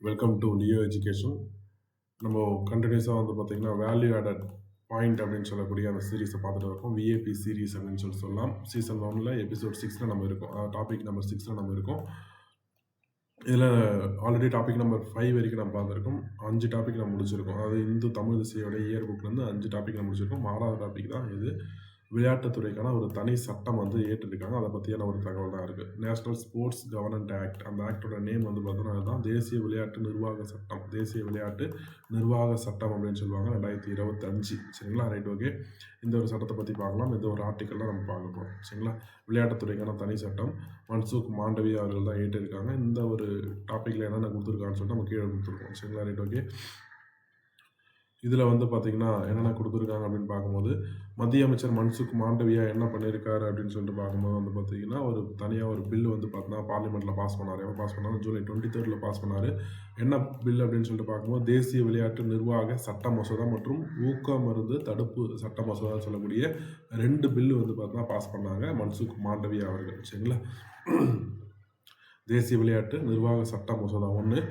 Welcome to Leo education. நம்ம கண்டினியூஸாக வந்து பார்த்திங்கன்னா வேல்யூ ஆடட் பாயிண்ட் அப்படின்னு சொல்லக்கூடிய அந்த சீரீஸை பார்த்துட்டு இருக்கோம். விஏபி சீரீஸ் அப்படின்னு சொல்லலாம். சீசன் 1 எபிசோட் 6 நம்ம இருக்கோம். டாபிக் நம்பர் 6 நம்ம இருக்கோம். இதில் ஆல்ரெடி டாபிக் நம்பர் 5 வரைக்கும் நம்ம பார்த்துருக்கோம். 5 டாபிக் நம்ம முடிச்சிருக்கோம். அதாவது இந்து தமிழ் திசையோட இயர் புக்லேருந்து 5 டாபிக் நம்ம முடிச்சிருக்கோம். 6வது டாபிக் தான் இது. விளையாட்டுத்துறைக்கான ஒரு தனி சட்டம் வந்து ஏற்றிருக்காங்க. அதை பற்றியான ஒரு தகவல் தான் இருக்குது. நேஷனல் ஸ்போர்ட்ஸ் கவர்னன்ட் ஆக்ட், அந்த ஆக்டோட நேம் வந்து பார்த்தோன்னா அதுதான் தேசிய விளையாட்டு நிர்வாக சட்டம். தேசிய விளையாட்டு நிர்வாக சட்டம் அப்படின்னு சொல்லுவாங்க. 2025. சரிங்களா, ரைட், ஓகே. இந்த ஒரு சட்டத்தை பற்றி பார்க்கலாம். இந்த ஒரு ஆர்டிக்கல்லாம் நம்ம பார்க்க போகிறோம். சரிங்களா, விளையாட்டுத்துறைக்கான தனி சட்டம் மன்சுக் மாண்டவியா அவர்கள் தான் ஏற்றிருக்காங்க. இந்த ஒரு டாப்பிக்கில் என்னென்ன கொடுத்துருக்கான்னு சொல்லிட்டு நம்ம கீழே கொடுத்துருக்கோம். சரிங்களா, ரைட், ஓகே. இதில் வந்து பார்த்திங்கன்னா என்னென்ன கொடுத்துருக்காங்க அப்படின்னு பார்க்கும்போது, மத்திய அமைச்சர் மன்சுக் மாண்டவியா என்ன பண்ணியிருக்காரு அப்படின்னு சொல்லிட்டு பார்க்கும்போது வந்து பார்த்திங்கன்னா ஒரு தனியாக ஒரு பில் வந்து பார்த்தீங்கன்னா பார்லிமெண்ட்டில் பாஸ் பண்ணார். எப்போ பாஸ் பண்ணாலும் ஜூலை 23 பாஸ் பண்ணார். என்ன பில் அப்படின்னு சொல்லிட்டு பார்க்கும்போது, தேசிய விளையாட்டு நிர்வாக சட்ட மசோதா மற்றும் ஊக்க மருந்து தடுப்பு சட்ட மசோதா சொல்லக்கூடிய 2 பில்லு வந்து பார்த்தீங்கன்னா பாஸ் பண்ணாங்க மன்சுக் மாண்டவியா அவர்கள். சரிங்களா, தேசிய விளையாட்டு நிர்வாக சட்ட மசோதா 1,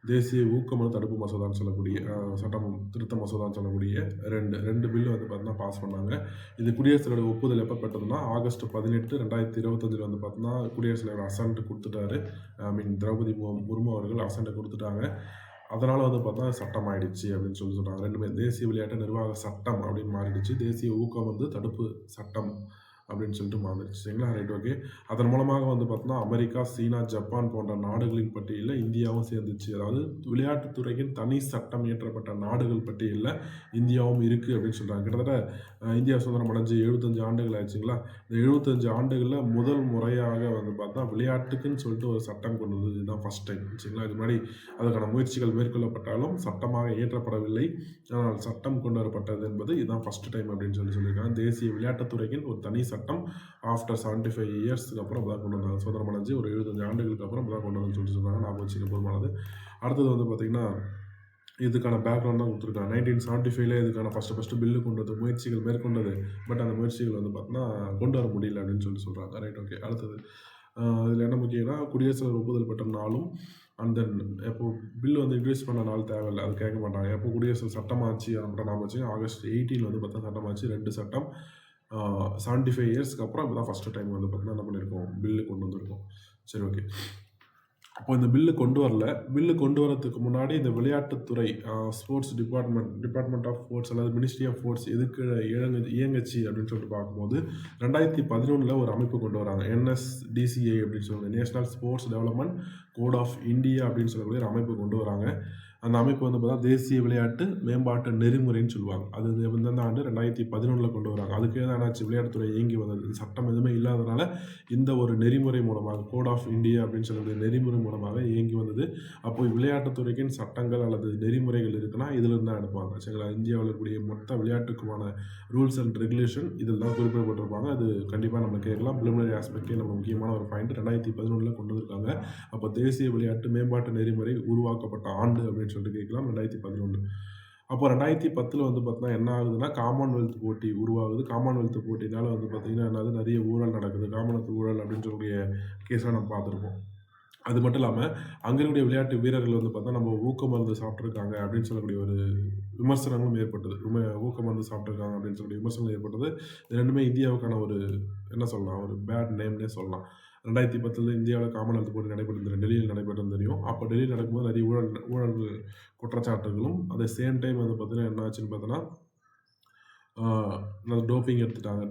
தேசிய ஊக்கமருந்து தடுப்பு மசோதான்னு சொல்லக்கூடிய சட்டம் திருத்த மசோதான்னு சொல்லக்கூடிய ரெண்டு பில்லு வந்து பார்த்தீங்கன்னா பாஸ் பண்ணாங்க. இது குடியரசுத் தலைவர் ஒப்புதல் எப்போ பெற்றதுன்னா ஆகஸ்ட் 18, 2025 வந்து பார்த்தீங்கன்னா குடியரசுத் தலைவர் அசன்ட் கொடுத்துட்டாரு. திரௌபதி முர்மு அவர்கள் அசன்ட்டை கொடுத்துட்டாங்க. அதனால் வந்து பார்த்தா சட்டம் ஆயிடுச்சு அப்படின்னு சொல்கிறாங்க. ரெண்டுமே தேசிய விளையாட்டு நிர்வாக சட்டம் அப்படின்னு மாறிடுச்சு. தேசிய ஊக்கமருந்து தடுப்பு சட்டம் அப்படின்னு சொல்லிட்டு மாறிடுச்சு. சரிங்களா, ரைட், ஓகே. அதன் மூலமாக வந்து பார்த்தோன்னா அமெரிக்கா, சீனா, ஜப்பான் போன்ற நாடுகளின் பட்டியலில் இந்தியாவும் சேர்ந்துச்சு. அதாவது விளையாட்டுத்துறையின் தனி சட்டம் இயற்றப்பட்ட நாடுகள் பட்டியலில் இந்தியாவும் இருக்குது அப்படின்னு சொல்கிறாங்க. கிட்டத்தட்ட இந்தியா சுதந்திரம் அடைஞ்சு 75 ஆண்டுகள் ஆயிடுச்சுங்களா. இந்த 75 ஆண்டுகளில் முதல் முறையாக வந்து பார்த்தா விளையாட்டுக்குன்னு சொல்லிட்டு ஒரு சட்டம் கொண்டு வந்தது இதுதான் ஃபஸ்ட் டைம். சரிங்களா, இது மாதிரி அதற்கான முயற்சிகள் மேற்கொள்ளப்பட்டாலும் சட்டமாக இயற்றப்படவில்லை. ஆனால் சட்டம் கொண்டு வரப்பட்டது என்பது இதுதான் ஃபஸ்ட் டைம் அப்படின்னு சொல்லியிருக்காங்க. தேசிய விளையாட்டுத்துறையின் ஒரு தனி சட்டம் ஆஃப்டர் 75 இயர்ஸ்க்கு அப்புறம் தான் கொண்டு வந்தாங்க. சுதந்திரம் அடைஞ்சு ஒரு 75 ஆண்டுகளுக்கு அப்புறம் தான் கொண்டு வந்து சொல்லிட்டு நான் வச்சுக்க போதுமானது. அடுத்தது வந்து பார்த்திங்கன்னா இதுக்கான பேக்ரவுண்ட் தான் கொடுத்துருக்காங்க. 1975 இதுக்கான ஃபஸ்ட்டு பில்லு கொண்டு வந்து முயற்சிகள் மேற்கொண்டது. பட் அந்த முயற்சிகள் வந்து பார்த்தீங்கன்னா கொண்டு வர முடியல அப்படின்னு சொல்கிறாங்க. Right, okay. அடுத்தது இதில் என்ன முக்கியம்னா குடியரசுத் தலைவர் ஒப்புதல் பெற்ற நாளும் அந்த எப்போ பில்லு வந்து இன்ட்ரடியூஸ் பண்ண நாள் தேவையில்லை, அது கேட்க மாட்டாங்க. எப்போ குடியரசு சட்டமாச்சு அதை மட்டும் நான் வச்சு ஆகஸ்ட் 18 வந்து பார்த்தா சட்டமாச்சு. 2 சட்டம் 75 இயர்ஸ்க்கு அப்புறம் இப்போ தான் ஃபஸ்ட்டு டைம் வந்து பார்த்தீங்கன்னா என்ன பண்ணியிருக்கோம், பில்லு கொண்டு வந்திருக்கோம். சரி, ஓகே. அப்போ இந்த பில்லு கொண்டு வரல. பில்லு கொண்டு வரதுக்கு முன்னாடி இந்த விளையாட்டுத்துறை ஸ்போர்ட்ஸ் டிபார்ட்மெண்ட் ஆஃப் ஸ்போர்ட்ஸ் அல்லது மினிஸ்ட்ரி ஆஃப் ஸ்போர்ட்ஸ் எதுக்கு இயங்குச்சு அப்படின்னு சொல்லிட்டு பார்க்கும்போது 2011 ஒரு அமைப்பு கொண்டு வராங்க. NSDCI அப்படின்னு சொல்லுவாங்க, national sports development code of India அப்படின்னு சொல்லக்கூடிய ஒரு அமைப்பு கொண்டு வராங்க. அந்த அமைப்பு வந்து பார்த்தா தேசிய விளையாட்டு மேம்பாட்டு நெறிமுறைன்னு சொல்லுவாங்க. அது இந்த ஆண்டு 2011 கொண்டு வராங்க. அதுக்கு என்னாச்சு, விளையாட்டுத்துறை இயங்கி வந்தது. சட்டம் எதுவுமே இல்லாதனால இந்த ஒரு நெறிமுறை மூலமாக கோட் ஆஃப் இந்தியா அப்படின்னு சொல்லக்கூடிய நெறிமுறை மூலமாக இயங்கி வந்தது. அப்போ விளையாட்டுத்துறைக்கின் சட்டங்கள் அல்லது நெறிமுறைகள் இருக்குன்னா இதிலிருந்து தான் எடுப்பாங்க. சரிங்களா, இந்தியாவில் இருக்கக்கூடிய மொத்த விளையாட்டுக்குமான ரூல்ஸ் அண்ட் ரெகுலேஷன் இதில் தான் குறிப்பிடப்பட்டிருப்பாங்க. அது கண்டிப்பாக நம்ம கேட்கலாம். பிலிமினரி ஆஸ்பெக்டே நம்ம முக்கியமான ஒரு பாயிண்ட் 2011 கொண்டு வந்திருக்காங்க. அப்போ தேசிய விளையாட்டு மேம்பாட்டு நெறிமுறை உருவாக்கப்பட்ட ஆண்டு அப்படின்னு சொல்லிட்டு கேட்கலாம், 2011. அப்போ 2010 வந்து பார்த்தீங்கன்னா என்ன ஆகுதுன்னா காமன்வெல்த் போட்டி உருவாகுது. காமன்வெல்த் போட்டினால வந்து பார்த்தீங்கன்னா என்னது, நிறைய ஊழல் நடக்குது. காமன்வெல்த் ஊழல் அப்படின்னு சொல்லக்கூடிய கேஸாக நம்ம பார்த்துருப்போம். அது மட்டும் இல்லாமல் அங்கே இருக்கக்கூடிய விளையாட்டு வீரர்கள் வந்து பார்த்தா நம்ம ஊக்க மருந்து சாப்பிட்ருக்காங்க அப்படின்னு சொல்லக்கூடிய ஒரு விமர்சனங்களும் ஏற்பட்டது. ஊக்க மருந்து சாப்பிட்ருக்காங்க அப்படின்னு சொல்லக்கூடிய விமர்சனம் ஏற்பட்டது. இது ரெண்டுமே இந்தியாவுக்கான ஒரு என்ன சொல்லலாம், ஒரு பேட் நேம்னே சொல்லலாம். 2010 இந்தியாவில் காமன்வெல்த் போட்டி நடைபெற்றது, டெல்லியில் நடைபெற்றது தெரியும். அப்போ டெல்லியில் நடக்கும்போது நிறைய ஊழல் குற்றச்சாட்டுகளும் அதே சேம் டைம் வந்து பார்த்தீங்கன்னா என்ன ஆச்சுன்னு பார்த்தோன்னா டோப் எடுத்துட்டாங்க.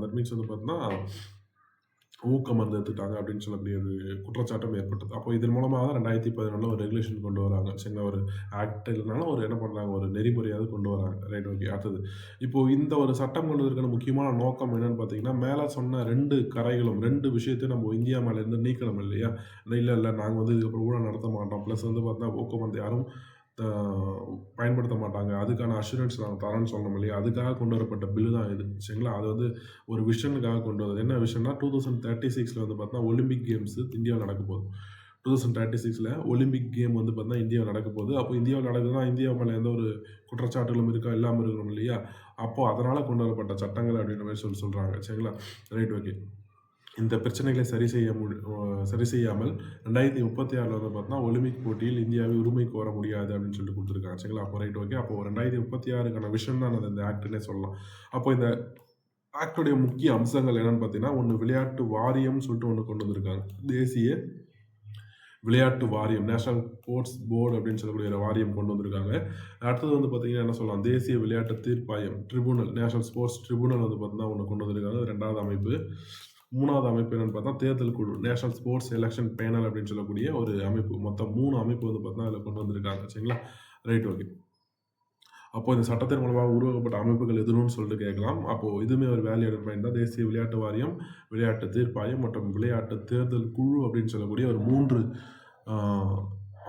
தட் மீன்ஸ் வந்து பார்த்தீங்கன்னா ஊக்க மருந்து எடுத்துட்டாங்க அப்படின்னு சொல்லக்கூடிய ஒரு குற்றச்சாட்டும் ஏற்பட்டது. அப்போ இதன் மூலமாக தான் 2011 ஒரு ரெகுலேஷன் கொண்டு வராங்க. சரிங்களா, ஒரு ஆக்ட் இல்லைனாலும் ஒரு என்ன பண்ணுறாங்க, ஒரு நெறிமுறையாவது கொண்டு வராங்க. Right, okay. அடுத்தது இப்போது இந்த ஒரு சட்டம் கொண்டு வரதுக்கான முக்கியமான நோக்கம் என்னென்னு பார்த்தீங்கன்னா, மேலே சொன்ன 2 கரைகளும் 2 விஷயத்தையும் நம்ம இந்தியா மேலேருந்து நீக்கணும் இல்லையா. இல்லை நாங்கள் வந்து இதுக்கப்புறம் ஊழல் நடத்த மாட்டோம், ப்ளஸ் வந்து பார்த்தீங்கன்னா ஊக்க மருந்து யாரும் பயன்படுத்த மாட்டாங்க, அதுக்கான அஷூரன்ஸ் நாங்கள் தரோன்னு சொல்லணும் இல்லையா. அதுக்காக கொண்டு வரப்பட்ட பில்லு தான் இது. சரிங்களா, அது வந்து ஒரு விஷனுக்காக கொண்டு வந்தது. என்ன விஷயம்னா 2036 வந்து பார்த்தீங்கன்னா ஒலிம்பிக் கேம்ஸ் இந்தியாவில் நடக்க போகுது. 2036 ஒலிம்பிக் கேம் வந்து பார்த்தீங்கன்னா இந்தியாவில் நடக்க போகுது. அப்போ இந்தியாவில் நடக்குதுன்னா இந்தியா மேலே எந்த ஒரு குற்றச்சாட்டுகளும் இருக்கா, இல்லாமல் இருக்கணும் இல்லையா. அப்போது அதனால் கொண்டு வரப்பட்ட சட்டங்கள் அப்படின்ற மாதிரி சொல்கிறாங்க. சரிங்களா, ரைட், ஓகே. இந்த பிரச்சனைகளை சரி செய்யாமல் 2036 வந்து பார்த்தீங்கன்னா ஒலிம்பிக் போட்டியில் இந்தியாவை உரிமை கோர முடியாது அப்படின்னு சொல்லிட்டு கொடுத்துருக்காங்க. சரிங்களா? அப்போ ரைட் ஓகே. அப்போ 2036க்கான விஷன் தான் இந்த ஆக்ட்னே சொல்லலாம். அப்போ இந்த ஆக்டுடைய முக்கிய அம்சங்கள் என்னன்னு பார்த்தீங்கன்னா, ஒன்று விளையாட்டு வாரியம்னு சொல்லிட்டு ஒன்று கொண்டு வந்திருக்காங்க. தேசிய விளையாட்டு வாரியம், நேஷனல் ஸ்போர்ட்ஸ் போர்டு அப்படின்னு சொல்லக்கூடிய ஒரு வாரியம் கொண்டு வந்திருக்காங்க. அடுத்தது வந்து பார்த்தீங்கன்னா என்ன சொல்லலாம், தேசிய விளையாட்டு தீர்ப்பாயம் ட்ரிபுனல், நேஷனல் ஸ்போர்ட்ஸ் ட்ரிபுனல் வந்து பார்த்தீங்கன்னா ஒன்று கொண்டு வந்திருக்காங்க. 2வது அமைப்பு. 3வது அமைப்பு என்னன்னு பார்த்தா தேர்தல் குழு, நேஷனல் ஸ்போர்ட்ஸ் எலெக்ஷன் பேனல் அப்படின்னு சொல்லக்கூடிய ஒரு அமைப்பு. மொத்தம் 3 அமைப்பு வந்து பார்த்தீங்கன்னா அதில் கொண்டு வந்திருக்காங்க. சரிங்களா? Right okay. அப்போ இந்த சட்டத்தின் மூலமாக உருவாக்கப்பட்ட அமைப்புகள் எதுன்னு சொல்லிட்டு கேட்கலாம். அப்போ இதுவுமே ஒரு வேலிடேட் பாயிண்ட் தான். தேசிய விளையாட்டு வாரியம், விளையாட்டு தீர்ப்பாயம் மற்றும் விளையாட்டு தேர்தல் குழு அப்படின்னு சொல்லக்கூடிய ஒரு 3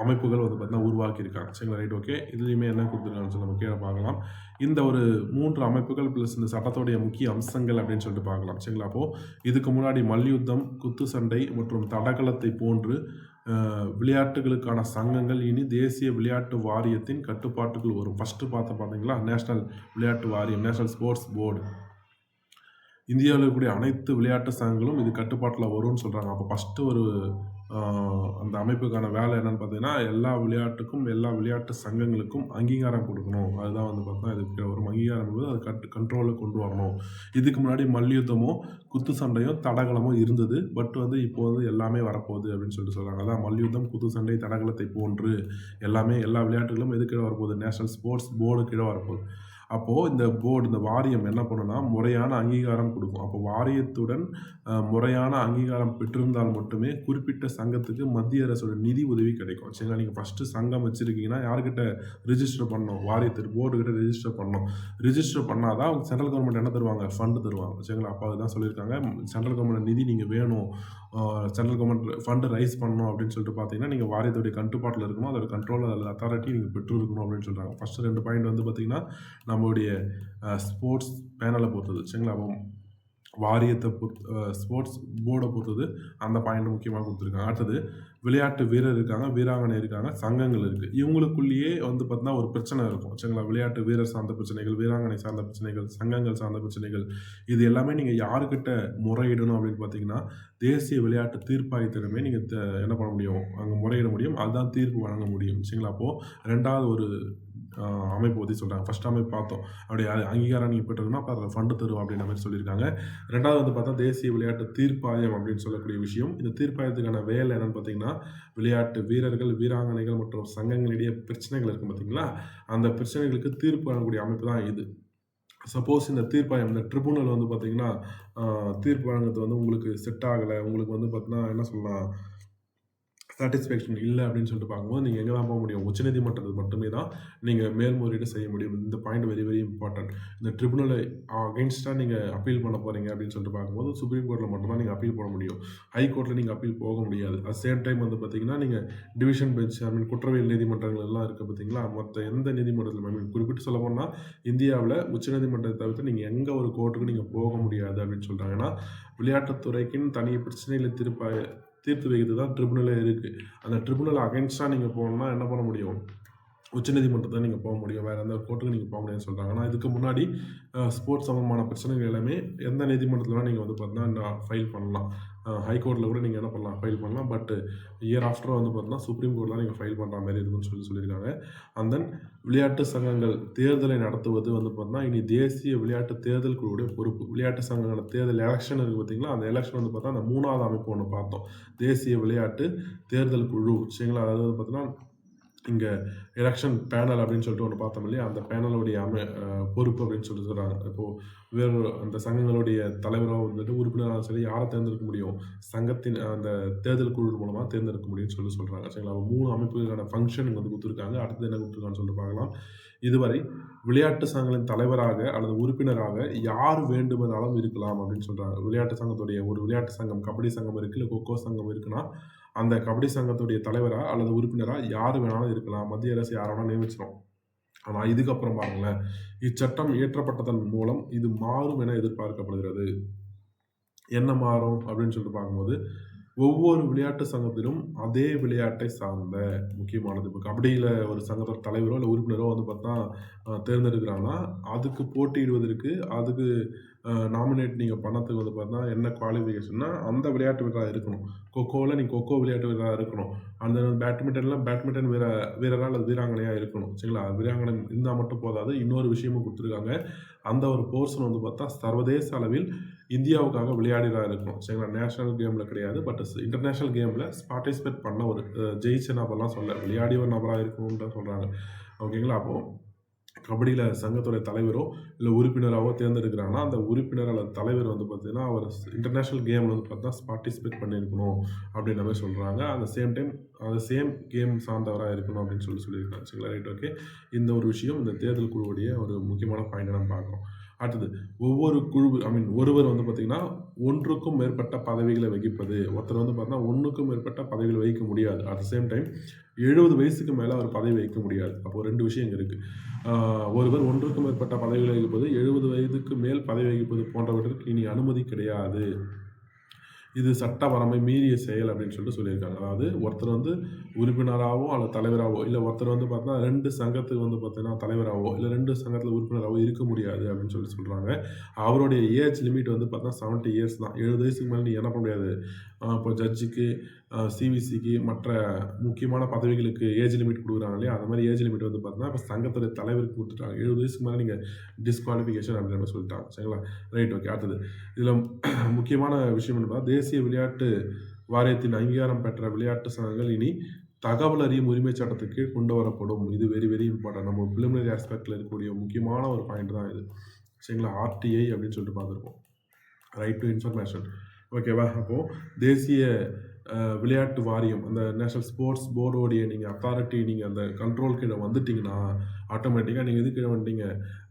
அமைப்புகள் வந்து பார்த்தீங்கன்னா உருவாக்கியிருக்காங்க. சரிங்களா? Right okay. இதுலேயுமே என்ன கொடுத்துருக்காங்கன்னு சொல்லி நம்ம கீழே பார்க்கலாம். இந்த ஒரு 3 அமைப்புகள் ப்ளஸ் இந்த சட்டத்தோடைய முக்கிய அம்சங்கள் அப்படின்னு சொல்லிட்டு பார்க்கலாம். சரிங்களா? அப்போது இதுக்கு முன்னாடி மல்யுத்தம், குத்து சண்டை மற்றும் தடகளத்தை போன்று விளையாட்டுகளுக்கான சங்கங்கள் இனி தேசிய விளையாட்டு வாரியத்தின் கட்டுப்பாட்டுக்குள் வரும். ஃபஸ்ட்டு பார்த்தீங்களா, நேஷனல் விளையாட்டு வாரியம், நேஷனல் ஸ்போர்ட்ஸ் போர்டு. இந்தியாவில் இருக்கக்கூடிய அனைத்து விளையாட்டு சங்கங்களும் இது கட்டுப்பாட்டில் வரும்னு சொல்கிறாங்க. அப்போ ஃபஸ்ட்டு ஒரு அந்த அமைப்புக்கான வேலை என்னன்னு பார்த்தீங்கன்னா, எல்லா விளையாட்டுக்கும் எல்லா விளையாட்டு சங்கங்களுக்கும் அங்கீகாரம் கொடுக்கணும். அதுதான் வந்து பார்த்தீங்கன்னா இதுக்கு ஒரு அங்கீகாரம் என்பது அது கண்ட்ரோலுக்கு கொண்டு வரணும். இதுக்கு முன்னாடி மல்யுத்தமோ குத்து சண்டையோ தடகளமோ இருந்தது. பட் வந்து இப்போ வந்து எல்லாமே வரப்போகுது அப்படின்னு சொல்லிட்டு சொல்கிறாங்க. அதான் மல்யுத்தம், குத்து சண்டை, தடகளத்தை போன்று எல்லாமே எல்லா விளையாட்டுகளும் எது கீழே வரப்போகுது, நேஷனல் ஸ்போர்ட்ஸ் போர்டு கீழே வரப்போகுது. அப்போது இந்த போர்டு, இந்த வாரியம் என்ன பண்ணுன்னா முறையான அங்கீகாரம் கொடுக்கும். அப்போ வாரியத்துடன் முறையான அங்கீகாரம் பெற்றிருந்தால் மட்டுமே குறிப்பிட்ட சங்கத்துக்கு மத்திய அரசோட நிதி உதவி கிடைக்கும். சரிங்களா? நீங்கள் ஃபஸ்ட்டு சங்கம் வச்சுருக்கீங்கன்னா யார்கிட்ட ரிஜிஸ்டர் பண்ணணும், வாரியத்துக்கு போர்டுக்கிட்ட ரிஜிஸ்டர் பண்ணணும். ரிஜிஸ்டர் பண்ணால் தான் அவங்க சென்ட்ரல் கவர்மெண்ட் என்ன தருவாங்க, ஃபண்டு தருவாங்க. சரிங்களா? அப்போ அதுதான் சொல்லியிருக்காங்க, சென்ட்ரல் கவர்மெண்ட் நிதி நீங்கள் வேணும், சென்ட்ரல் கவர்மெண்ட் ஃபண்டு ரைஸ் பண்ணணும் அப்படின்னு சொல்லிட்டு பார்த்தீங்கன்னா நீங்கள் வாரியத்துடைய கட்டுப்பாட்டில் இருக்கணும், அதோட கண்ட்ரோல், அதில் அத்தாரிட்டி நீங்கள் பெற்று இருக்கணும் அப்படின்னு சொல்கிறாங்க. ஃபஸ்ட்டு 2 பாயிண்ட் வந்து பார்த்திங்கன்னா நம்மளுடைய ஸ்போர்ட்ஸ் பேனலை பொறுத்தது. சரிங்களா? அப்போ வாரியத்தை ஸ்போர்ட்ஸ் போர்டை பொறுத்தது அந்த பாயிண்ட் முக்கியமாக கொடுத்துருக்காங்க. அடுத்தது விளையாட்டு வீரர் இருக்காங்க, வீராங்கனை இருக்காங்க, சங்கங்கள் இருக்குது. இவங்களுக்குள்ளேயே வந்து பார்த்தீங்கன்னா ஒரு பிரச்சனை இருக்கும். சரிங்களா? விளையாட்டு வீரர் சார்ந்த பிரச்சனைகள், வீராங்கனை சார்ந்த பிரச்சனைகள், சங்கங்கள் சார்ந்த பிரச்சனைகள், இது எல்லாமே நீங்கள் யாருக்கிட்ட முறையிடணும் அப்படின்னு பார்த்தீங்கன்னா, தேசிய விளையாட்டு தீர்ப்பாயத்திடமே நீங்கள் என்ன பண்ண முடியும், அங்கே முறையிட முடியும். அதுதான் தீர்ப்பு வழங்க முடியும். சரிங்களா? அப்போது 2வது ஒரு அமைப்பு பற்றி சொல்கிறாங்க. ஃபஸ்ட் அமைப்பு பார்த்தோம், அப்படி அங்கீகாரம் நீங்கள் பெற்றதுன்னா அப்போ அதில் ஃபண்டு தரும் அப்படின்ற மாதிரி சொல்லியிருக்காங்க. 2வது வந்து பார்த்தா தேசிய விளையாட்டு தீர்ப்பாயம் அப்படின்னு சொல்லக்கூடிய விஷயம். இந்த தீர்ப்பாயத்துக்கான வேலை என்னென்னு பார்த்தீங்கன்னா, விளையாட்டு வீரர்கள், வீராங்கனைகள் மற்றும் சங்கங்களிடையே பிரச்சனைகள் இருக்கும் பார்த்தீங்களா, அந்த பிரச்சனைகளுக்கு தீர்ப்பு வழங்கக்கூடிய அமைப்பு தான் இது. சப்போஸ் இந்த தீர்ப்பாயம், இந்த ட்ரிபுனல் வந்து பார்த்தீங்கன்னா தீர்ப்பு வழங்குறது வந்து உங்களுக்கு செட் ஆகலை, உங்களுக்கு வந்து பார்த்தீங்கன்னா என்ன சொல்லலாம், சாட்டிஸ்ஃபேக்ஷன் இல்லை அப்படின்னு சொல்லிட்டு பார்க்கும்போது நீங்கள் எங்கே தான் போக முடியும், உச்சநீதிமன்றத்துக்கு மட்டுமே தான் நீங்கள் மேல்முறையீடு செய்ய முடியும். இந்த பாயிண்ட் வெரி வெரி இம்பார்ட்டன்ட். இந்த ட்ரிபுனலை அகெயின்ஸ்டாக நீங்கள் அப்பீல் பண்ண போகிறீங்க அப்படின்னு சொல்லிட்டு பார்க்கும்போது சுப்ரீம் கோர்ட்டில் மட்டும்தான் நீங்கள் அப்பீல் போட முடியும். ஹைகோர்ட்டில் நீங்கள் அப்பீல் போக முடியாது. அட் சேம் டைம் வந்து பார்த்தீங்கன்னா நீங்கள் டிவிஷன் பெஞ்ச், குற்றவியல் நீதிமன்றங்கள் எல்லாம் இருக்குது பார்த்தீங்களா, மற்ற எந்த நீதிமன்றத்தில் குறிப்பிட்டு சொல்ல போனால் இந்தியாவில் உச்சநீதிமன்றத்தை தவிர்த்து நீங்கள் எங்கே ஒரு கோர்ட்டுக்கு நீங்கள் போக முடியாது அப்படின்னு சொல்கிறாங்க. ஏன்னா விளையாட்டுத்துறைக்குன்னு தனி பிரச்சனைகளை தீர்த்து வைக்கிறது தான் ட்ரிபுனலே இருக்குது. அந்த ட்ரிபுனல் அகைன்ஸ்டாக நீங்கள் போகணுன்னா என்ன பண்ண முடியும், உச்சநீதிமன்றத்தை நீங்கள் போக முடியும், வேறு எந்த கோர்ட்டுக்கு நீங்கள் போக முடியும்னு சொல்கிறாங்க. ஆனால் இதுக்கு முன்னாடி ஸ்போர்ட்ஸ் சம்மந்தமான பிரச்சனைகள் எல்லாமே எந்த நீதிமன்றத்தில் நீங்கள் வந்து பார்த்தீங்கன்னா ஃபைல் பண்ணலாம். ஹைகோர்ட்டில் கூட நீங்கள் என்ன பண்ணலாம், ஃபைல் பண்ணலாம். பட் இயர் ஆஃப்டர் வந்து பார்த்தீங்கன்னா சுப்ரீம் கோர்ட்டில் நீங்கள் ஃபைல் பண்ணுற மாதிரி இருக்குன்னு சொல்லியிருக்காங்க. அண்ட் தென் விளையாட்டு சங்கங்கள் தேர்தலை நடத்துவது வந்து பார்த்தீங்கன்னா இனி தேசிய விளையாட்டு தேர்தல் குழுவுடைய பொறுப்பு. விளையாட்டு சங்கங்களோட தேர்தல் எலெக்ஷன் இருக்குது பார்த்தீங்களா, அந்த எலெக்ஷன் வந்து பார்த்தா அந்த 3வது அமைப்பு ஒன்று பார்த்தோம், தேசிய விளையாட்டு தேர்தல் குழு. சரிங்களா? அதாவது வந்து பார்த்தீங்கன்னா இங்கே எலெக்ஷன் பேனல் அப்படின்னு சொல்லிட்டு ஒன்று பார்த்தோம் இல்லையா, அந்த பேனலுடைய பொறுப்பு அப்படின்னு சொல்லிட்டு சொல்கிறாங்க. இப்போது வேறு அந்த சங்கங்களுடைய தலைவராக வந்துட்டு உறுப்பினராக சரி யாரை தேர்ந்தெடுக்க முடியும், சங்கத்தின் அந்த தேர்தல் குழு மூலமாக தேர்ந்தெடுக்க முடியும்னு சொல்கிறாங்க. சரிங்களா? 3 அமைப்புகளுக்கான ஃபங்க்ஷன் இங்கே வந்து கொடுத்துருக்காங்க. அடுத்தது என்ன கொடுத்துருக்கான்னு சொல்லிட்டு பார்க்கலாம். இதுவரை விளையாட்டு சங்கங்களின் தலைவராக அல்லது உறுப்பினராக யார் வேண்டுமானாலும் இருக்கலாம் அப்படின்னு சொல்கிறாங்க. விளையாட்டு சங்கத்துடைய ஒரு விளையாட்டு சங்கம், கபடி சங்கம் இருக்குது, இல்லை கொக்கோ சங்கம் இருக்குன்னா அந்த கபடி சங்கத்துடைய தலைவராக அல்லது உறுப்பினராக யார் வேணாலும் இருக்கலாம். மத்திய அரசு யாரை வேணாலும் நியமிச்சிடும். ஆனால் இதுக்கப்புறம் பாருங்களேன், இச்சட்டம் இயற்றப்பட்டதன் மூலம் இது மாறும் என எதிர்பார்க்கப்படுகிறது. என்ன மாறும் அப்படின்னு சொல்லிட்டு பார்க்கும்போது, ஒவ்வொரு விளையாட்டு சங்கத்திலும் அதே விளையாட்டை சார்ந்த முக்கியமானது, இப்போ கபடியில் ஒரு சங்கத்தோட தலைவரோ இல்லை உறுப்பினரோ வந்து பார்த்தா தேர்ந்தெடுக்கிறாங்கன்னா அதுக்கு போட்டியிடுவதற்கு, அதுக்கு நாமினேட் நீங்கள் பண்ணத்துக்கு வந்து பார்த்தீங்கன்னா என்ன குவாலிஃபிகேஷன்னா அந்த விளையாட்டு வீரராக இருக்கணும். கொக்கோவில் நீங்கள் கொக்கோ விளையாட்டு வீரராக இருக்கணும். அந்த பேட்மிண்டன் வீரராக அல்லது வீராங்கனையாக இருக்கணும். சரிங்களா? வீராங்கனை இருந்தால் மட்டும் போதாது, இன்னொரு விஷயமும் கொடுத்துருக்காங்க. அந்த ஒரு போர்ஷன் வந்து பார்த்தா சர்வதேச அளவில் இந்தியாவுக்காக விளையாடிதான் இருக்கணும். சரிங்களா? நேஷனல் கேமில் கிடையாது, பட் இன்டர்நேஷ்னல் கேமில் பார்ட்டிசிபேட் பண்ண ஒரு ஜெயிச்ச நபர்லாம் சொல்ல, விளையாடிய ஒரு நபராக இருக்கணும்னு தான் சொல்கிறாங்க. ஓகேங்களா? அப்போது கபடியில் சங்கத்துடைய தலைவரோ இல்லை உறுப்பினராகவோ தேர்ந்தெடுக்கிறாங்கன்னா அந்த உறுப்பினர் அல்லது தலைவர் வந்து பார்த்தீங்கன்னா அவர் இன்டர்நேஷ்னல் கேமில் வந்து பார்த்தீங்கன்னா பார்ட்டிசிபேட் பண்ணியிருக்கணும் அப்படின்ற மாதிரி சொல்கிறாங்க. அந்த சேம் கேம் சார்ந்தவராக இருக்கணும் அப்படின்னு சொல்லியிருக்காங்க. சரிங்களா? Right, okay. இந்த ஒரு விஷயம் இந்த தேர்தல் குழுவுடைய ஒரு முக்கியமான பாயிண்ட் நம்ம பார்க்குறோம். அடுத்தது, ஒருவர் வந்து பார்த்தீங்கன்னா ஒன்றுக்கும் மேற்பட்ட பதவிகளை வகிப்பது. ஒருத்தர் வந்து பார்த்தீங்கன்னா ஒன்றுக்கும் மேற்பட்ட பதவிகளை வகிக்க முடியாது. அட் த சேம் டைம் 70 வயசுக்கு மேலே அவர் பதவி வகிக்க முடியாது. அப்போது 2 விஷயம் இருக்குது. ஒருவர் ஒன்றுக்கும் மேற்பட்ட பதவிகளை வகிப்பது, 70 வயதுக்கு மேல் பதவி வகிப்பது போன்றவற்றுக்கு இனி அனுமதி கிடையாது. இது சட்ட வரம்பை மீறிய செயல் அப்படின்னு சொல்லியிருக்காங்க. அதாவது ஒருத்தர் வந்து உறுப்பினராகவோ அல்லது தலைவராகவோ, இல்லை ஒருத்தர் வந்து பார்த்தீங்கன்னா 2 சங்கத்துக்கு வந்து பார்த்தீங்கன்னா தலைவராகவோ இல்லை 2 சங்கத்தில் உறுப்பினராகவோ இருக்க முடியாது அப்படின்னு சொல்கிறாங்க. அவருடைய ஏஜ் லிமிட் வந்து பார்த்தீங்கன்னா 70 இயர்ஸ் தான். 70 வயசுக்கு மேலே நீ என்ன பண்ண முடியாது. இப்போ ஜட்ஜுக்கு, சிவிசிக்கு, மற்ற முக்கியமான பதவிகளுக்கு ஏஜ் லிமிட் கொடுக்குறாங்க இல்லையா, அந்த மாதிரி ஏஜ் லிமிட் வந்து பார்த்தீங்கன்னா இப்போ சங்கத்துடைய தலைவருக்கு கொடுத்துட்டாங்க. 70 வயசுக்கு மேலே நீங்கள் டிஸ்குவாலிஃபிகேஷன் அப்படின்னு சொல்லிட்டாங்க. சரிங்களா? Right, okay. அடுத்தது, இதில் முக்கியமான விஷயம் என்ன, தேசிய விளையாட்டு வாரியத்தின் அங்கீகாரம் பெற்ற விளையாட்டு சங்கங்கள் இனி தகவல் அறியும் உரிமை சட்டத்துக்கு கீழ் கொண்டு வரப்படும். இது வெரி வெரி இம்பார்ட்டன்ட். நம்ம பிலிமினரி ஆஸ்பெக்டில் இருக்கக்கூடிய முக்கியமான ஒரு பாயிண்ட் தான் இது. சரிங்களா? ஆர்டிஐ அப்படின்னு சொல்லிட்டு பார்த்துருக்கோம், ரைட் டு இன்ஃபர்மேஷன். ஓகேவா? அப்போது தேசிய விளையாட்டு வாரியம், அந்த நேஷனல் ஸ்போர்ட்ஸ் போர்டோடைய நீங்கள் அத்தாரிட்டி, நீங்கள் அந்த கண்ட்ரோல் கீழே வந்துட்டிங்கன்னா ஆட்டோமேட்டிக்காக நீங்கள் எது கீழே வந்துட்டீங்க,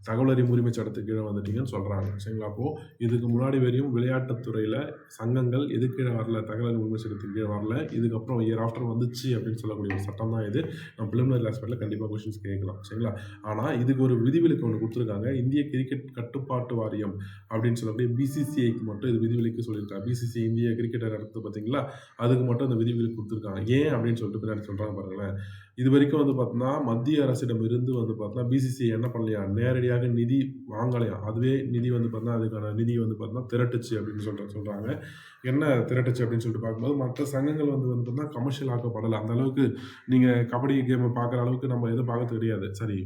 தகவல் அறியும் உரிமை சட்டத்துக்கு கீழே வந்துட்டீங்கன்னு சொல்கிறாங்க. சரிங்களா? அப்போது இதுக்கு முன்னாடி வரையும் விளையாட்டுத்துறையில் சங்கங்கள் எது கீழே வரல, தகவல் அறியும் உரிமை சட்டத்துக்கு கீழே வரல. இதுக்கப்புறம் இயர் ஆஃப்டர் வந்துச்சு அப்படின்னு சொல்லக்கூடிய ஒரு சட்டம் தான் இது. நம்ம பிலிமினரி ஆஸ்பெக்டில் கண்டிப்பாக கொஸ்டின்ஸ் கேட்கலாம். சரிங்களா? ஆனால் இதுக்கு ஒரு விதிவிலக்கு ஒன்று கொடுத்துருக்காங்க. இந்திய கிரிக்கெட் கட்டுப்பாட்டு வாரியம் அப்படின்னு சொல்லக்கூடிய பிசிசிஐக்கு மட்டும் இது விதிவிலக்கு சொல்லியிருக்காங்க. பிசிசிஐ இந்திய கிரிக்கெட்டர் நடத்து பார்த்தீங்களா, அதுக்கு மட்டும் அந்த விதிவிலக்கு கொடுத்துருக்காங்க. ஏன் அப்படின்னு சொல்லிட்டு பின்னாடி சொல்கிறாங்க பாருங்களேன். இது வரைக்கும் வந்து பார்த்தீங்கன்னா மத்திய அரசிடம் இருந்து வந்து பார்த்தீங்கன்னா பிசிசிஐ என்ன பண்ணலையா, நேரடியாக நிதி வாங்கலையா, அதுவே நிதி வந்து பார்த்தீங்கன்னா அதுக்கான நிதி வந்து பார்த்தீங்கன்னா திரட்டுச்சு அப்படின்னு சொல்கிறாங்க. என்ன திரட்டுச்சு அப்படின்னு சொல்லிட்டு பார்க்கும்போது மற்ற சங்கங்கள் வந்து பார்த்தீங்கன்னா கமர்ஷியல் ஆக்கப்படலை. அந்த அளவுக்கு நீங்கள் கபடி கேமை பார்க்குற அளவுக்கு நம்ம எதுவும் பார்க்கறது கிடையாது. சரி,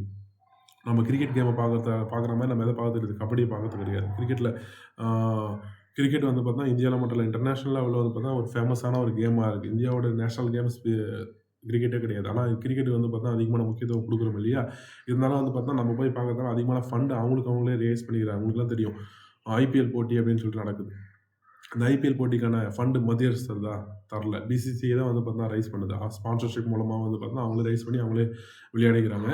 நம்ம கிரிக்கெட் கேமை பார்க்குற மாதிரி நம்ம எதை பார்க்கறது கிடையாது, கபடியை பார்க்கறது கிடையாது. கிரிக்கெட் வந்து பார்த்தீங்கன்னா இந்தியாவில் மட்டும் இல்லை, இன்டர்நேஷ்னல் லெவலில் வந்து பார்த்தீங்கன்னா ஒரு ஃபேமஸான ஒரு கேமாக இருக்குது. இந்தியாவோட நேஷனல் கேம்ஸ் கிரிக்கெட்டே கிடையாது. ஆனால் கிரிக்கெட் வந்து பார்த்தீங்கன்னா அதிகமான முக்கியத்துவம் கொடுக்குறோம் இல்லையா. இருந்தாலும் வந்து பார்த்தீங்கன்னா நம்ம போய் பார்க்கறதால அதிகமான ஃபண்டு அவங்களே ரேஸ் பண்ணிக்கிறாங்க. அவங்களுக்குலாம் தெரியும், ஐபிஎல் போட்டி அப்படின்னு சொல்லிட்டு நடக்குது. அந்த ஐபிஎல் போட்டிக்கான ஃபண்டு மத்திய அரசு தரல, பிசிசிஐ தான் வந்து பார்த்தீங்கன்னா ரைஸ் பண்ணுது. ஸ்பான்சர்ஷிப் மூலமாக வந்து பார்த்தீங்கன்னா அவங்களே ரைஸ் பண்ணி அவங்களே விளையாடிக்கிறாங்க.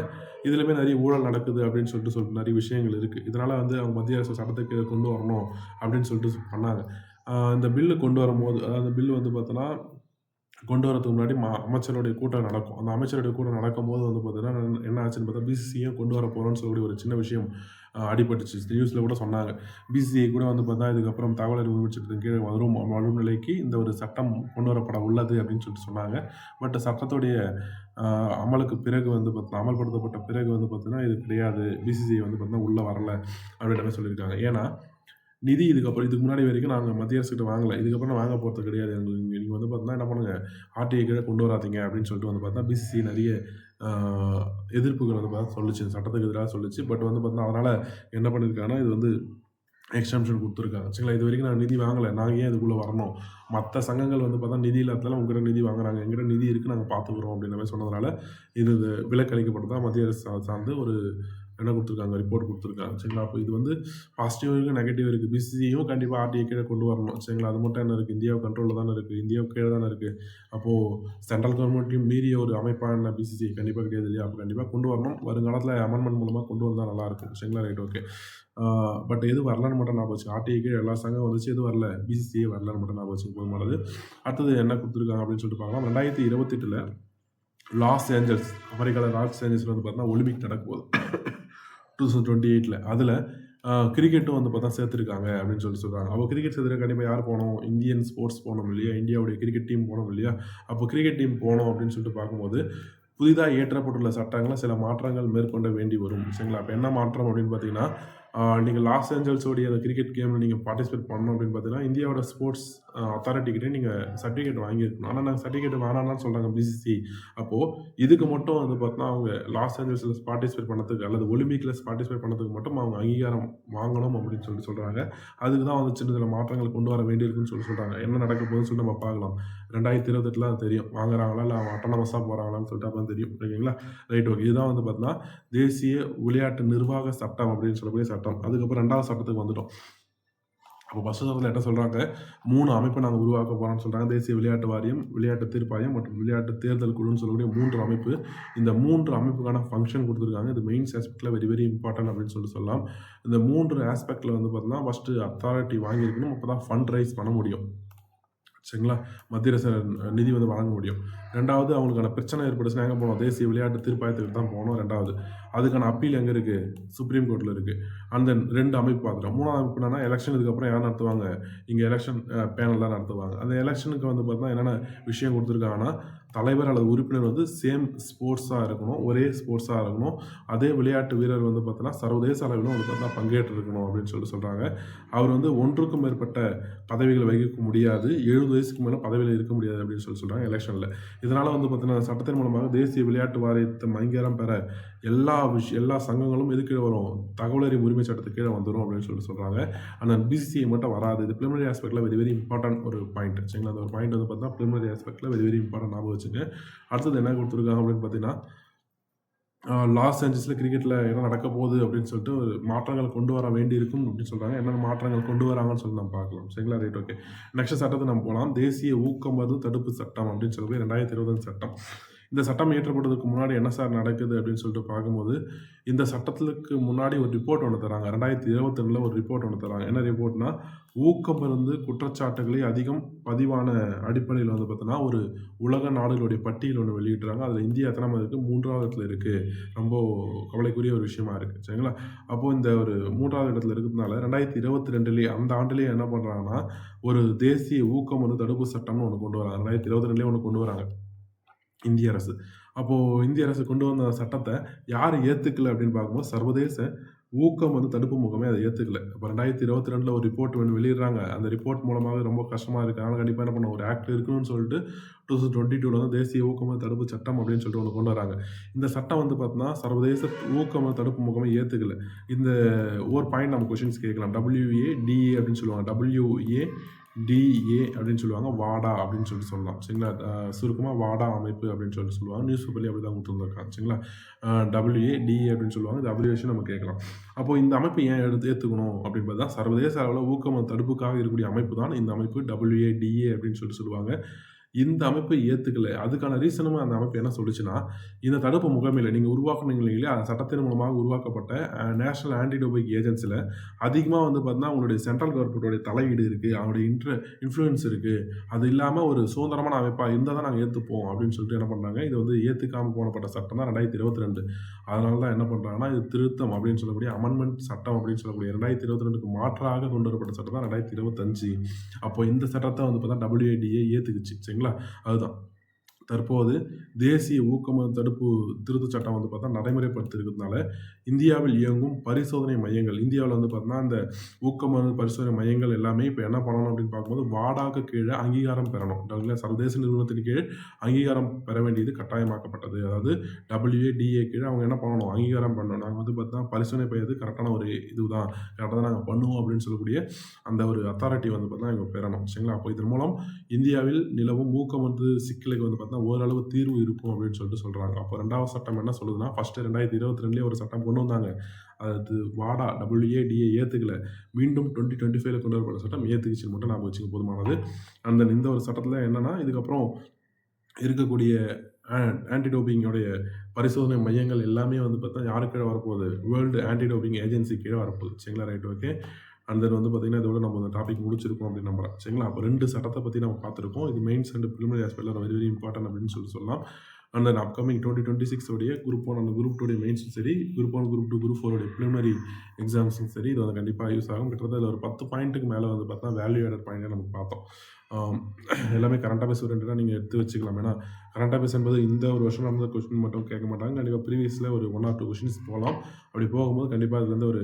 இதுலையுமே நிறைய ஊழல் நடக்குது அப்படின்னு சொல்லிட்டு நிறைய விஷயங்கள் இருக்குது. இதனால் வந்து அவங்க மத்திய அரசு சட்டத்துக்கு கொண்டு வரணும் அப்படின்னு சொல்லிட்டு பண்ணாங்க. இந்த பில்லு கொண்டு வரும்போது, அதாவது அந்த பில்லு வந்து பார்த்தோன்னா கொண்டு வரதுக்கு முன்னாடி அமைச்சருடைய கூட்டம் நடக்கும். அந்த அமைச்சருடைய கூட்டம் நடக்கும்போது வந்து பார்த்தீங்கன்னா என்ன ஆச்சுன்னு பார்த்தா பிசிசிஐ கொண்டு வர போகிறோன்னு சொல்லக்கூடிய ஒரு சின்ன விஷயம் அடிபட்டுச்சு. நியூஸில் கூட சொன்னாங்க. பிசிசிஐ கூட வந்து பார்த்தா இதுக்கப்புறம் தகவல் அறிவு உரிமை சட்டத்தின் கீழே வரும் நிலைக்கு இந்த ஒரு சட்டம் கொண்டு வரப்பட உள்ளது அப்படின்னு சொல்லிட்டு சொன்னாங்க. பட் சட்டத்துடைய அமலுக்கு பிறகு வந்து பார்த்தீங்கன்னா, அமல்படுத்தப்பட்ட பிறகு வந்து பார்த்தீங்கன்னா இது கிடையாது, பிசிசிஐ வந்து பார்த்தீங்கன்னா உள்ளே வரல அப்படின்ற சொல்லியிருக்காங்க. ஏன்னா நிதி இதுக்கு முன்னாடி வரைக்கும் நாங்கள் மத்திய அரசுக்கிட்ட வாங்கலை, இதுக்கப்புறம் வாங்க போகிறது கிடையாது. நீங்கள் வந்து பார்த்தீங்கன்னா என்ன பண்ணுங்கள், ஆர்டிஐ கீழே கொண்டு வராதீங்க அப்படின்னு சொல்லிட்டு வந்து பார்த்தா பிசிசி நிறைய எதிர்ப்புகள் வந்து பார்த்தா சொல்லிச்சு, சட்டத்துக்கு எதிராக சொல்லிச்சு. பட் வந்து பார்த்தீங்கன்னா அதனால் என்ன பண்ணியிருக்காங்கன்னா இது வந்து எக்ஸ்டென்ஷன் கொடுத்துருக்காங்க. சரிங்களா? இது வரைக்கும் நாங்கள் நிதி வாங்கலை, நாங்கள் ஏன் இதுக்குள்ளே வரணும், மற்ற சங்கங்கள் வந்து பார்த்தா நிதி இல்லாததால உங்கள்கிட்ட நிதி வாங்குறாங்க, எங்கிட்ட நிதி இருக்குது நாங்கள் பார்த்துக்குறோம் அப்படின்ற மாதிரி சொன்னதுனால இது விலக்களிக்கப்பட்டு மத்திய அரசு சார்ந்து ஒரு என்ன கொடுத்துருக்காங்க, ரிப்போர்ட் கொடுத்துருக்காங்க. சரிங்களா? அப்போ இது வந்து பாசிட்டிவ் இருக்குது, நெகட்டிவ் இருக்குது. பிசிசியும் கண்டிப்பாக ஆர்டிஐ கீழே கொண்டு வரணும். சரிங்களா? அது மட்டும் என்ன இருக்குது, இந்தியாவு கண்ட்ரோலில் தானே இருக்குது, இந்தியாவுக்கு கீழே தானே இருக்குது. அப்போது சென்ட்ரல் கவர்மெண்ட்டையும் மீறிய ஒரு அமைப்பான பிசிசிஐ கண்டிப்பாக கிடையாது இல்லையா. அப்போ கண்டிப்பாக கொண்டு வரணும். வருங்காலத்தில் அமெண்ட்மெண்ட் மூலமாக கொண்டு வந்தால் நல்லாயிருக்கும். சரிங்களா? Right, okay. பட் எது வரலன்னு மட்டும் ஞாபகம் வச்சு, ஆர்டிஐ கீழே எல்லா சங்கம் வந்துச்சு, எது வரல, பிசிசிஐ வரலன்னு மட்டும் ஞாபகம் வச்சு போதுமானது. அடுத்தது என்ன கொடுத்துருக்காங்க அப்படின்னு சொல்லிட்டு பார்க்கலாம். 2028 லாஸ் ஏஞ்சல்ஸ், அமெரிக்காவில் லாஸ் ஏஞ்சல்ஸில் வந்து பார்த்தீங்கன்னா ஒலிம்பிக் நடக்கும்போது 2028 அதில் கிரிக்கெட்டும் வந்து பார்த்தா சேர்த்துருக்காங்க அப்படின்னு சொல்கிறாங்க. அப்போ கிரிக்கெட் சேர்த்துருக்க கண்டிப்பாக யார் போகணும், இந்தியன் ஸ்போர்ட்ஸ் போகணும் இல்லையா, இந்தியாவுடைய கிரிக்கெட் டீம் போகணும் இல்லையா. அப்போ கிரிக்கெட் டீம் போகணும் அப்படின்னு சொல்லிட்டு பார்க்கும்போது புதிதாக ஏற்றப்பட்டுள்ள சட்டங்களில் சில மாற்றங்கள் மேற்கொள்ள வேண்டி வரும். சரிங்களா? அப்போ என்ன மாற்றம் அப்படின்னு பார்த்தீங்கன்னா நீங்கள் லாஸ் ஏஞ்சல்ஸோடைய அந்த கிரிக்கெட் கேமில் நீங்கள் பார்ட்டிசிபேட் பண்ணணும் அப்படின்னு பார்த்தீங்கன்னா இந்தியாவோட ஸ்போர்ட்ஸ் அத்தாரிட்டிக்கிட்டே நீங்கள் சர்டிஃபிகேட் வாங்கியிருக்கணும். ஆனால் நாங்கள் சர்டிஃபிகேட் வேணாம்னு சொல்கிறாங்க பிசிசி. அப்போது இதுக்கு மட்டும் வந்து பார்த்தீங்கன்னா அவங்க லாஸ் ஏஞ்சல்ஸில் பார்ட்டிசிபேட் பண்ணதுக்கு அல்லது ஒலிம்பிக்கில் பார்ட்டிசிபேட் பண்ணதுக்கு மட்டும் அவங்க அங்கீகாரம் வாங்கணும் அப்படின்னு சொல்கிறாங்க. அதுக்கு தான் வந்து சின்ன சின்ன மாற்றங்கள் கொண்டு வர வேண்டியிருக்குன்னு சொல்கிறாங்க. என்ன நடக்க போகுதுன்னு சொல்லிட்டு நம்ம பார்க்கலாம். 2028 அது தெரியும். வாங்குறாங்களா இல்லை அட்டானமஸாக போகிறாங்களான்னு சொல்லிட்டு அப்போ தெரியும். ஓகேங்களா? ரைட். ஓகே. இதுதான் வந்து பார்த்தீங்கன்னா தேசிய விளையாட்டு நிர்வாக சட்டம் அப்படின்னு சொல்லக்கூடிய சட்டம். அதுக்கப்புறம் 2வது சட்டத்துக்கு வந்துட்டோம். அப்போ ஃபஸ்ட்டு சட்டத்தில் என்ன சொல்கிறாங்க, 3 அமைப்பை நாங்கள் உருவாக்க போகிறோம்னு சொல்கிறாங்க. தேசிய விளையாட்டு வாரியம், விளையாட்டு தீர்ப்பாயம் மற்றும் விளையாட்டு தேர்தல் குழுன்னு சொல்லக்கூடிய 3 அமைப்பு. இந்த 3 அமைப்புக்கான ஃபங்க்ஷன் கொடுத்துருக்காங்க. இது மெயின்ஸ் ஆஸ்பெக்டில் வெரி வெரி இம்பார்ட்டன்ட் அப்படின்னு சொல்லிட்டு சொல்லலாம். இந்த 3 ஆஸ்பெக்டில் வந்து பார்த்தீங்கன்னா ஃபஸ்ட்டு அத்தாரிட்டி வாங்கியிருக்கணும். அப்போ தான் ஃபண்ட் ரைஸ் பண்ண முடியும். சரிங்களா? மத்திய அரசு நிதி வந்து வழங்க முடியும். 2வது அவங்களுக்கான பிரச்சனை ஏற்பட்டுச்சுன்னா எங்கே போகணும்? தேசிய விளையாட்டு தீர்ப்பாயத்துக்கு தான் போகணும். 2வது அதுக்கான அப்பீல் எங்கே இருக்குது? சுப்ரீம் கோர்ட்டில் இருக்குது. அந்த 2 அமைப்பு பார்த்துட்டோம். 3வது அமைப்பு என்னன்னா எலெக்ஷன். இதுக்கப்புறம் யார் நடத்துவாங்க? இங்கே எலெக்ஷன் பேனல் தான் நடத்துவாங்க. அந்த எலெக்ஷனுக்கு வந்து பார்த்தீங்கன்னா என்னென்ன விஷயம் கொடுத்துருக்காங்கன்னா, தலைவர் அல்லது உறுப்பினர் வந்து சேம் ஸ்போர்ட்ஸாக இருக்கணும், ஒரே ஸ்போர்ட்ஸாக இருக்கணும். அதே விளையாட்டு வீரர் வந்து பார்த்தீங்கன்னா சர்வதேச அளவிலும் வந்து பார்த்தீங்கன்னா பங்கேற்று இருக்கணும் அப்படின்னு சொல்கிறாங்க. அவர் வந்து 1க்கும் மேற்பட்ட பதவிகளை வகிக்க முடியாது, 70 வயசுக்கு மேலே பதவியில் இருக்க முடியாது அப்படின்னு சொல்கிறாங்க எலெக்ஷனில். இதனால் வந்து பார்த்தீங்கன்னா சட்டத்தின் மூலமாக தேசிய விளையாட்டு வாரியத்தை அங்கீகாரம் பெற எல்லா சங்கங்களும் எது கீழே வரும்? தகவல் அறியும் உரிமை சட்டத்துக்கு கீழே வந்துடும் அப்படின்னு சொல்கிறாங்க. ஆனால் பிசிசிஐ மட்டும் வராது. இது ப்ரிலிமினரி ஆஸ்பெக்டில் வெரி வெரி இம்பார்ட்டன்ட் ஒரு பாயிண்ட். சரிங்களா? அந்த ஒரு பாயிண்ட் வந்து பார்த்தீங்கன்னா ப்ரிலிமினரி ஆஸ்பெக்டில் வெரி வெரி இம்பார்ட்டன்ட் ஞாபகம் வச்சுங்க. அடுத்தது என்ன கொடுத்துருக்காங்க அப்படின்னு பார்த்தீங்கன்னா, லாஸ் ஏஞ்சல்ஸில் கிரிக்கெட்டில் என்ன நடக்க போகுது அப்படின்னு சொல்லிட்டு ஒரு மாற்றங்கள் கொண்டு வர வேண்டியிருக்கும் அப்படின்னு சொல்கிறாங்க. என்னென்ன மாற்றங்கள் கொண்டு வராங்கன்னு சொல்லி நம்ம பார்க்கலாம். சரிங்களா? ரைட். ஓகே. நெக்ஸ்ட் சட்டத்தை நம்ம போகலாம். தேசிய ஊக்கமருந்து தடுப்பு சட்டம் அப்படின்னு சொல்லி 2020 சட்டம். இந்த சட்டம் இயற்றப்படுறதுக்கு முன்னாடி என்ன சார் நடக்குது அப்படின்னு சொல்லிட்டு பார்க்கும்போது, இந்த சட்டத்துக்கு முன்னாடி ஒரு ரிப்போர்ட் ஒன்று தராங்க. 2022 ஒரு ரிப்போர்ட் ஒன்று தராங்க. என்ன ரிப்போர்ட்னா, ஊக்கமருந்து குற்றச்சாட்டுகளை அதிகம் பதிவான அடிப்படையில் வந்து பார்த்தோன்னா ஒரு உலக நாடுகளுடைய பட்டியல் ஒன்று வெளியிட்டுறாங்க. அதில் இந்தியா எத்தனாமது இருக்குது? 3வது இடத்துல இருக்குது. ரொம்ப கவலைக்குரிய ஒரு விஷயமா இருக்குது. சரிங்களா? அப்போது இந்த ஒரு 3வது இடத்துல இருக்கிறதுனால 2022 அந்த ஆண்டுலேயே என்ன பண்ணுறாங்கன்னா, ஒரு தேசிய ஊக்கமருந்து தடுப்பு சட்டம்னு ஒன்று கொண்டு வராங்க. 2022 ஒன்று கொண்டு வராங்க இந்திய அரசு. அப்போது இந்திய அரசு கொண்டு வந்த சட்டத்தை யார் ஏற்றுக்கல அப்படின்னு பார்க்கும்போது சர்வதேச ஊக்கமருந்து தடுப்பு முகமே அதை ஏற்றுக்கல. அப்போ 2022 ஒரு ரிப்போர்ட் ஒன்று வெளியிடுறாங்க. அந்த ரிப்போர்ட் மூலமாக ரொம்ப கஷ்டமாக இருக்குது. அதனால் கண்டிப்பாக என்ன பண்ண ஒரு ஆக்ட் இருக்கணும்னு சொல்லிட்டு 2022 வந்து தேசிய ஊக்கமருந்து தடுப்பு சட்டம் அப்படின்னு சொல்லிட்டு ஒன்று கொண்டு வராங்க. இந்த சட்டம் வந்து பார்த்தீங்கன்னா சர்வதேச ஊக்கமருந்து தடுப்பு முகமே ஏற்றுக்கல. இந்த ஒரு பாயிண்ட் நம்ம கொஷின்ஸ் கேட்கலாம். WADA அப்படின்னு சொல்லுவாங்க. WADA அப்படின்னு சொல்லுவாங்க. வாடா அப்படின்னு சொல்லிட்டு சொல்லலாம். சரிங்களா? சுருக்கமாக வாடா அமைப்பு அப்படின்னு சொல்லிட்டு சொல்லுவாங்க. நியூஸ் பேப்பர்லேயே அப்படி தான் கொடுத்துருந்துருக்காங்க. சரிங்களா? WADA அப்படின்னு சொல்லுவாங்க. இந்த அப்ரிவேஷன் நம்ம கேட்கலாம். அப்போது இந்த அமைப்பு ஏன் ஏற்றுக்கணும் அப்படின்னு பார்த்தா சர்வதேச அளவில் ஊக்கமருந்து தடுப்புக்காக இருக்கக்கூடிய அமைப்பு தான் இந்த அமைப்பு WADA அப்படின்னு சொல்லிட்டு சொல்லுவாங்க. இந்த அமைப்பை ஏற்றுக்கல. அதுக்கான ரீசனும் அந்த அமைப்பு என்ன சொல்லுச்சுன்னா, இந்த தடுப்பு முகமையில் நீங்கள் உருவாக்குனீங்க இல்லையா, சட்டத்தின் மூலமாக உருவாக்கப்பட்ட நேஷனல் ஆன்டி டோபிங் ஏஜென்சியில் அதிகமாக வந்து பார்த்தீங்கன்னா உங்களுடைய சென்ட்ரல் கவர்மெண்ட்டோடைய தலையீடு இருக்குது, அவங்களுடைய இன்ஃப்ளூயன்ஸ் இருக்குது. அது இல்லாமல் ஒரு சுதந்திரமான அமைப்பாக இருந்தால் தான் நாங்கள் ஏற்றுப்போம் அப்படின்னு சொல்லிட்டு என்ன பண்ணுறாங்க, இது வந்து ஏற்றுக்காமல் போனப்பட்ட சட்டம் தான் 2022. அதனால தான் என்ன பண்ணுறாங்கன்னா, இது திருத்தம் அப்படின்னு சொல்லக்கூடிய அமெண்ட்மெண்ட் சட்டம் அப்படின்னு சொல்லக்கூடிய 2022க்கு மாற்றாக கொண்டு வரப்பட்ட சட்டம் தான் 2025. அப்போ இந்த சட்டத்தை வந்து பார்த்தா WADA ஏற்றுக்குச்சு. சரிங்களா? அதுதான் தற்போது தேசிய ஊக்கமருந்து தடுப்பு திருத்தச் சட்டம் வந்து பார்த்தா நடைமுறைப்படுத்திருக்கிறதுனால இந்தியாவில் இயங்கும் பரிசோதனை மையங்கள், இந்தியாவில் வந்து பார்த்தீங்கன்னா இந்த ஊக்கமருந்து பரிசோதனை மையங்கள் எல்லாமே இப்போ என்ன பண்ணணும் அப்படின்னு பார்க்கும்போது வாடாக்கு கீழே அங்கீகாரம் பெறணும். சர்வதேச நிறுவனத்தின் கீழ் அங்கீகாரம் பெற வேண்டியது கட்டாயமாக்கப்பட்டது. அதாவது WADA கீழே அவங்க என்ன பண்ணணும்? அங்கீகாரம் பண்ணணும். நாங்கள் வந்து பார்த்தீங்கன்னா பரிசோதனை பெய்யறது கரெக்டான ஒரு இதுதான், கரெக்டாக தான் நாங்கள் பண்ணுவோம் அப்படின்னு சொல்லக்கூடிய அந்த ஒரு அத்தாரிட்டி வந்து பார்த்தீங்கன்னா இவங்க பெறணும். சரிங்களா? அப்போ இதன் மூலம் இந்தியாவில் நிலவும் ஊக்கமருந்து சிக்கலுக்கு வந்து பார்த்தீங்கன்னா ஓரளவு தீர்வு இருக்கும் அப்படின்னு சொல்லிட்டு சொல்கிறாங்க. அப்போ 2வது சட்டம் என்ன சொல்லுதுன்னா, ஃபஸ்ட்டு 2022 ஒரு சட்டம் கொண்டு வந்தாங்க. அது வாடா WADA ஏற்றுக்கல. மீண்டும் 2025 கொண்டு வரப்பட்ட சட்டம் ஏற்றுக்குச்சுன்னு மட்டும் நான் வச்சுக்க போதுமானது. அந்த இந்த ஒரு சட்டத்தில் என்னென்னா, இதுக்கப்புறம் இருக்கக்கூடிய ஆன்டி டோபிங்கோடைய பரிசோதனை மையங்கள் எல்லாமே வந்து பார்த்தா யாரு கீழே வரப்போகுது? வேர்ல்டு ஆன்டி டோபிங் ஏஜென்சி கீழே வரப்போகுது. சரிங்களா? ரைட். ஓகே. அண்ட் தென் வந்து பார்த்திங்கன்னா இதோட நம்ம அந்த டாபிக் முடிச்சிருக்கோம் அப்படின்னு நம்புறேன். சரிங்களா? அப்போ 2 சட்டத்தை பற்றி நம்ம பார்த்துருக்கோம். இது மெயின்ஸ் அண்ட் ப்ரிலிமினரி ஆஸ்பெக்டில் வெரி வெரி இம்பார்ட்டன்ட் அப்படின்னு சொல்லலாம். அண்ட் தென் அப்கமிங் 2026 உடைய குரூப் 1 அந்த குரூப் 2 மெயின்ஸும் சரி, குரூப் 1 குரூப் 2 குரூப் 4 ப்ரிலிமினரி எக்ஸாம்ஸும் சரி, இது வந்து கண்டிப்பாக யூஸ் ஆகும். கிட்டத்தட்ட ஒரு 10 பாயிண்ட்டுக்கு மேலே வந்து பார்த்தா வேல்யூ ஆடட் பாயிண்ட்டை நம்ம பார்த்தோம். ஆம், எல்லாமே கரண்ட் அஃபேர்ஸ் ஓரியன்டடா நீங்க எடுத்து வச்சுக்கலாம். ஏன்னா, கரண்ட் அஃபேர்ஸ் என்பது இந்த ஒரு வருஷம் நடந்த கொஸ்டின் மட்டும் கேட்க மாட்டாங்க. கண்டிப்பா ப்ரீவியஸ்ல ஒரு 1 ஆர் 2 கொஸ்டின்ஸ் போலாம். அப்படி போகும்போது கண்டிப்பா அதுலேருந்து ஒரு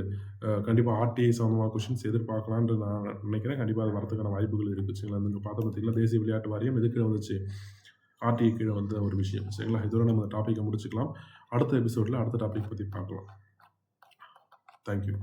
கண்டிப்பா ஆர்டிஐ சம்மந்தமான கொஸ்டின்ஸ் எதிர்பார்க்கலாம்ன்னு நான் நினைக்கிறேன். கண்டிப்பா அது வரதுக்கான வாய்ப்புகள் இருக்கு. சரிங்களா? நீங்க பார்த்தோம் பார்த்தீங்களா, தேசிய விளையாட்டு வாரியம் எது கீழ வந்துச்சு? ஆர்டிஐ கீழ வந்த ஒரு விஷயம். சரிங்களா? இதோட நம்ம இந்த டாபிக்க முடிச்சுக்கலாம். அடுத்த எபிசோட்ல அடுத்த டாபிக் பத்தி பார்க்கலாம். Thank you.